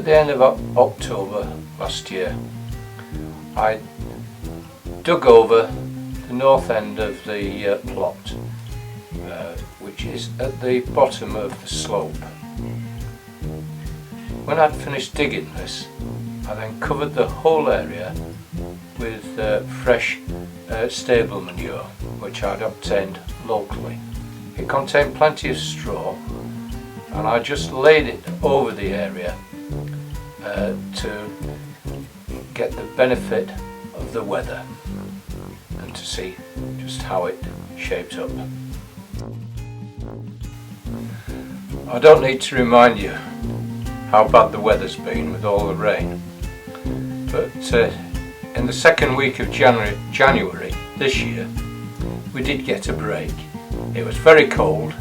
At the end of October last year, I dug over the north end of the plot, which is at the bottom of the slope. When I'd finished digging this, I then covered the whole area with fresh stable manure, which I'd obtained locally. It contained plenty of straw, and I just laid it over the area to get the benefit of the weather and to see just how it shaped up. I don't need to remind you how bad the weather's been with all the rain, but in the second week of January this year we did get a break. It was very cold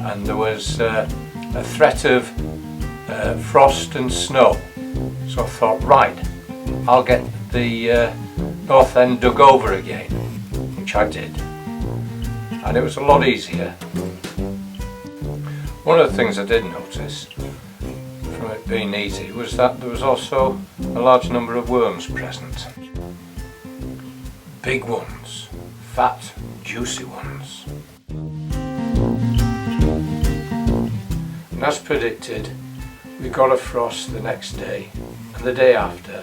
and there was a threat of frost and snow, so I thought, right, I'll get the north end dug over again, which I did, and it was a lot easier. One of the things I did notice from it being easy was that there was also a large number of worms present. Big ones, fat, juicy ones. And as predicted, we got a frost the next day and the day after,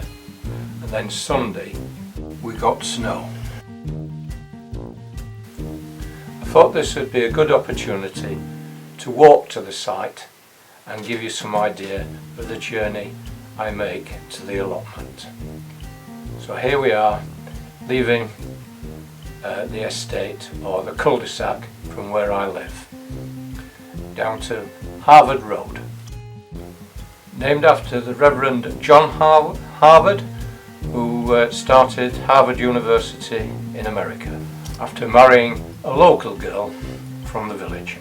and then Sunday we got snow. I thought this would be a good opportunity to walk to the site and give you some idea of the journey I make to the allotment. So here we are, leaving the estate, or the cul-de-sac, from where I live, down to Harvard Road, named after the Reverend John Harvard, who started Harvard University in America after marrying a local girl from the village.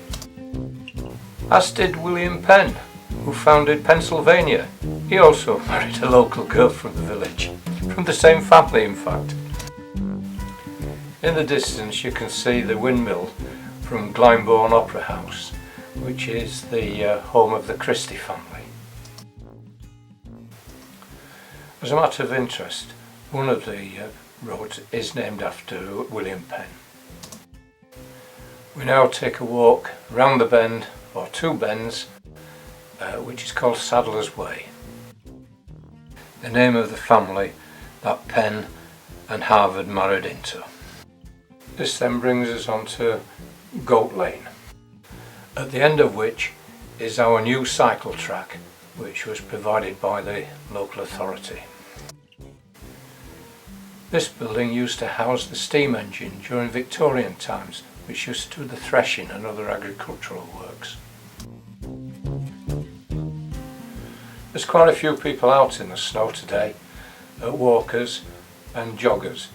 As did William Penn, who founded Pennsylvania. He also married a local girl from the village, from the same family in fact. In the distance you can see the windmill from Glyndebourne Opera House, which is the home of the Christie family. As a matter of interest, one of the roads is named after William Penn. We now take a walk round the bend, or two bends, which is called Sadler's Way, the name of the family that Penn and Harvard married into. This then brings us on to Goat Lane, at the end of which is our new cycle track, which was provided by the local authority. This building used to house the steam engine during Victorian times, which used to do the threshing and other agricultural works. There's quite a few people out in the snow today, walkers and joggers.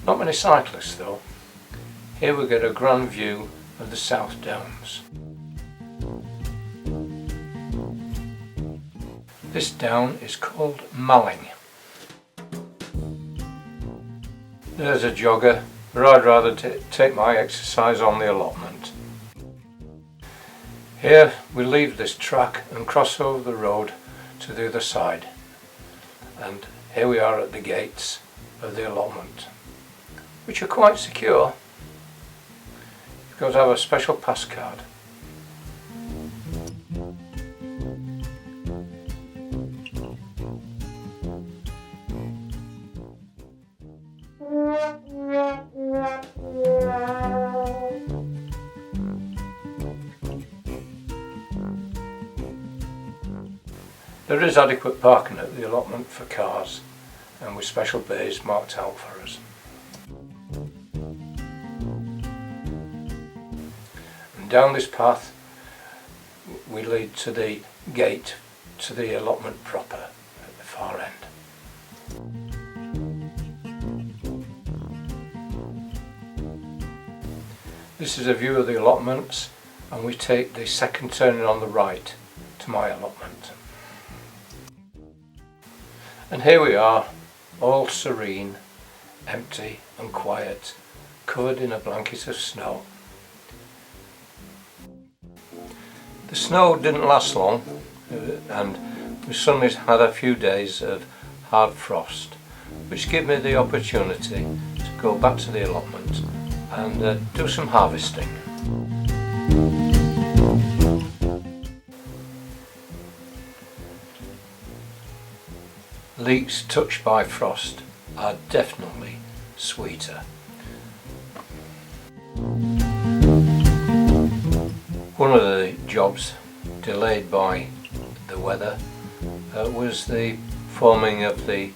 Not many cyclists though. Here we get a grand view of the South Downs. This down is called Malling. There's a jogger, but I'd rather take my exercise on the allotment. Here we leave this track and cross over the road to the other side, and here we are at the gates of the allotment, which are quite secure. You've got to have a special pass card. There is adequate parking at the allotment for cars, and with special bays marked out for us. And down this path we lead to the gate to the allotment proper at the far end. This is a view of the allotments, and we take the second turning on the right to my allotment. And here we are, all serene, empty and quiet, covered in a blanket of snow. The snow didn't last long, and we suddenly had a few days of hard frost, which gave me the opportunity to go back to the allotment and do some harvesting. Leeks touched by frost are definitely sweeter. One of the jobs delayed by the weather was the forming of the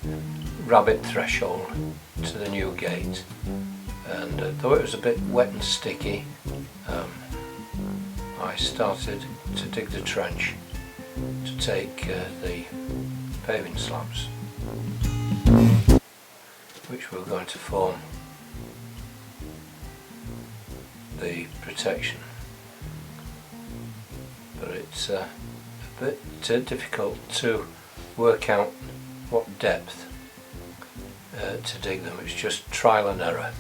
rabbit threshold to the new gate, and though it was a bit wet and sticky, I started to dig the trench to take the paving slabs which were going to form the protection, but it's a bit difficult to work out what depth to dig them. It's just trial and error.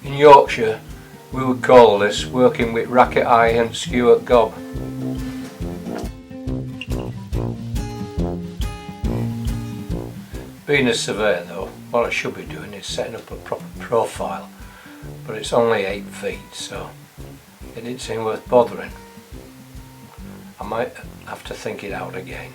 In Yorkshire we would call this working with racket eye and skew at gob. Being a surveyor though, what I should be doing is setting up a proper profile, but it's only 8 feet, so it didn't seem worth bothering. I might have to think it out again.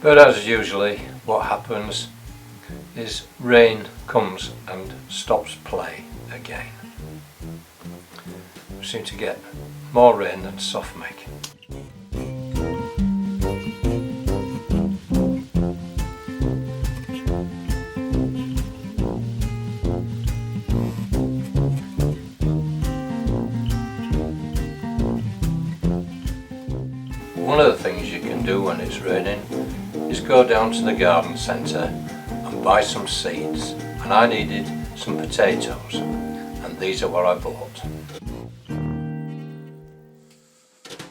But as usually, what happens is rain comes and stops play again. We seem to get more rain than soft make. One of the things you can do when it's raining is go down to the garden centre and buy some seeds, and I needed some potatoes, and these are what I bought.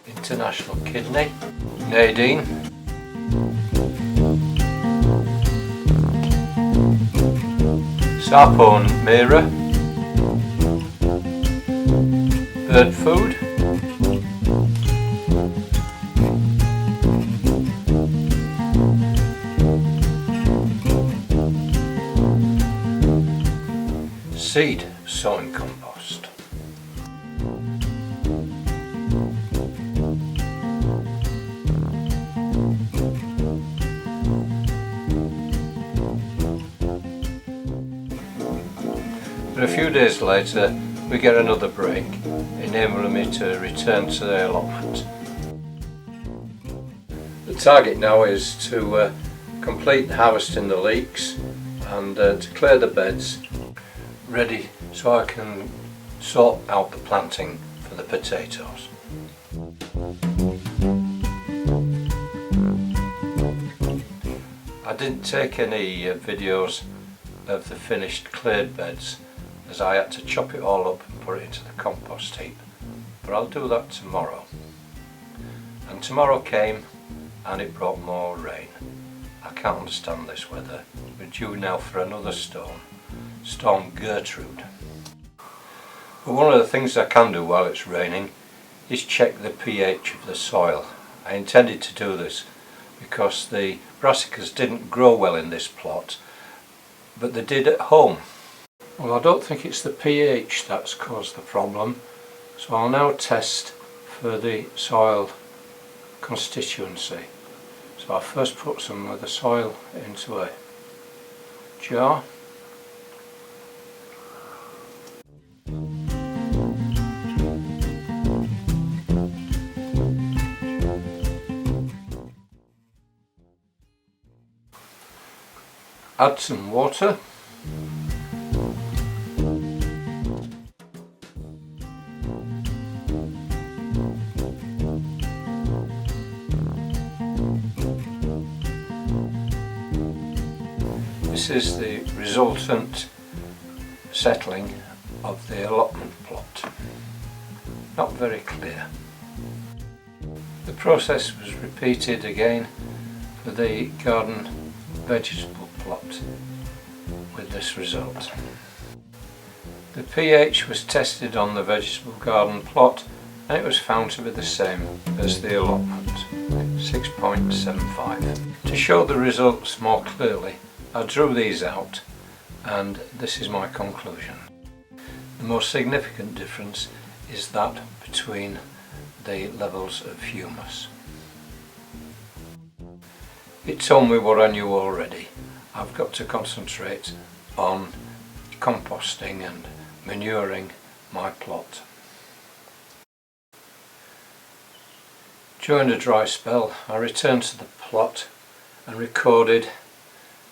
International kidney, Nadine, Sarpone Mira, bird food, seed sowing compost. But a few days later we get another break, enabling me to return to the allotment. The target now is to complete harvesting the leeks and to clear the beds ready so I can sort out the planting for the potatoes. I didn't take any videos of the finished cleared beds, as I had to chop it all up and put it into the compost heap, but I'll do that tomorrow. And tomorrow came and it brought more rain. I can't understand this weather. We're due now for another storm. Storm Gertrude. But one of the things I can do while it's raining is check the pH of the soil. I intended to do this because the brassicas didn't grow well in this plot, but they did at home. Well, I don't think it's the pH that's caused the problem, so I'll now test for the soil constituency. So I'll first put some of the soil into a jar. Add some water. This is the resultant settling of the allotment plot. Not very clear. The process was repeated again for the garden vegetable plot with this result. The pH was tested on the vegetable garden plot and it was found to be the same as the allotment, 6.75. To show the results more clearly, I drew these out and this is my conclusion. The most significant difference is that between the levels of humus. It told me what I knew already. I've got to concentrate on composting and manuring my plot. During the dry spell, I returned to the plot and recorded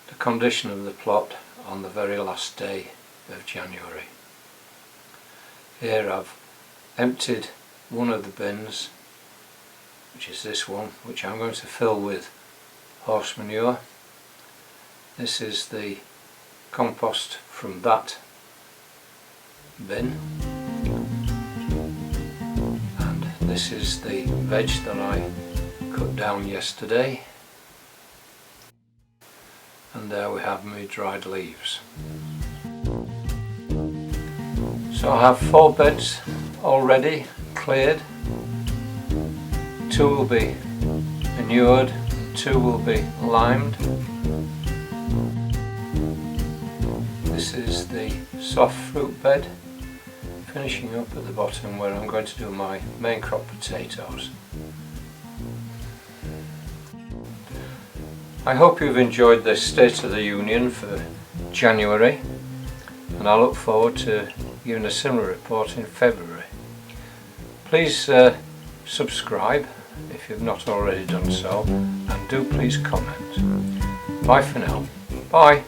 the condition of the plot on the very last day of January. Here I've emptied one of the bins, which is this one, which I'm going to fill with horse manure. This is the compost from that bin, and this is the veg that I cut down yesterday, and there we have my dried leaves. So I have 4 beds already cleared. 2 will be manured, 2 will be limed. This is the soft fruit bed, finishing up at the bottom where I'm going to do my main crop potatoes. I hope you've enjoyed this State of the Union for January, and I look forward to giving a similar report in February. Please subscribe if you've not already done so, and do please comment. Bye for now. Bye.